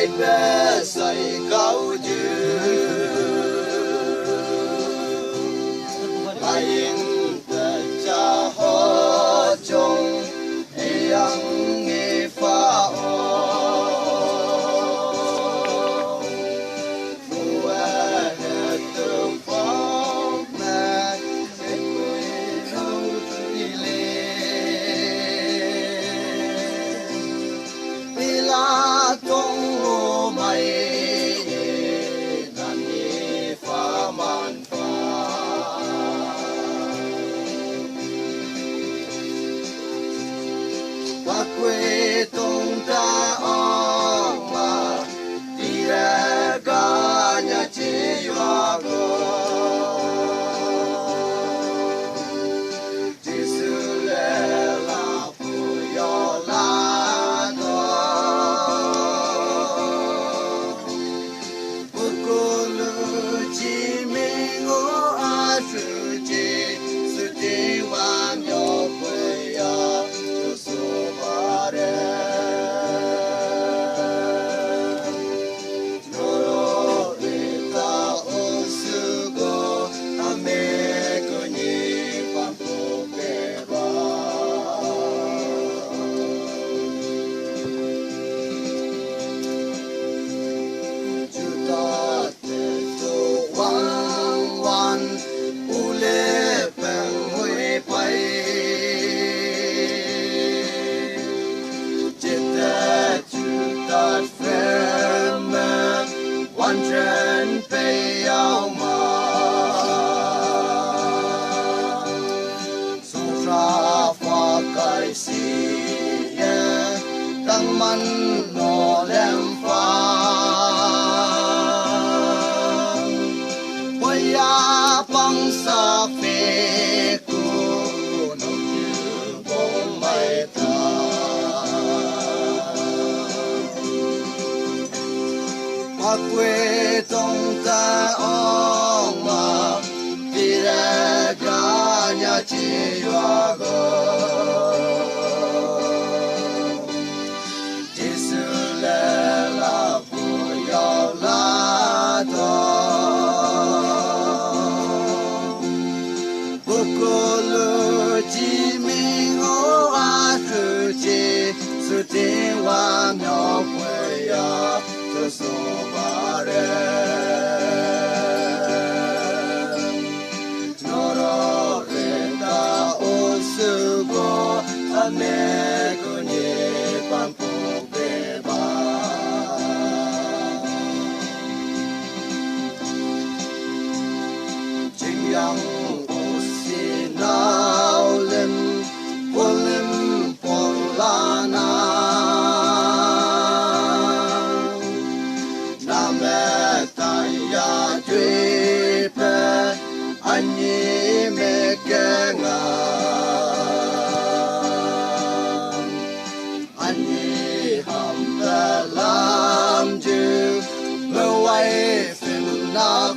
ai bé say cao dư ai in ta cha ho chung yang nghe pha quê tung ta ong mà đi ra cả nhà chỉ hoa gò chỉ sự lẽ là phụ yo la đó bữa cô lưu chỉ mình ngó a sự chỉ sự đi vào nhau quê ya Chen bay ao mà sông ra pha cài xì tăng man nọ lem pha quay ya băng sa phê cu nô chư bông mai ta quê tung ta ong mà đi ra cả nhà chỉ hoa gò chỉ sự lẽ là phụ yo la đó bữa cô lưu chỉ mình ngô a sự chỉ sự tiếng hoa nhỏ quê ya so bare noro renta osugo ane kunye pampu beba jingyang osinao lim polim polana anh mẹ kẻ ngà anh hầm ta làm chữ mơ quay phim nắp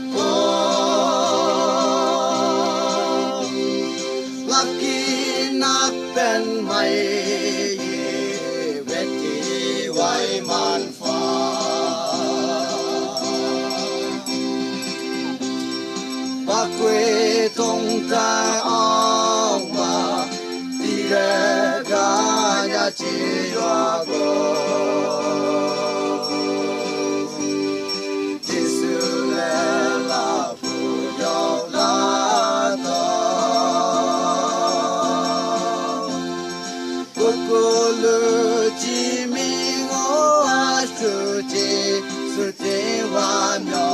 lucky nắp bên mày vết đi quay man pha quê tung ta ong mà đi ra cả nhà chỉ hoa gò chỉ sự lẽ là phụ yo la đó bữa cô lưu chỉ mình ngó sự chỉ sự tiếng hoa nhỏ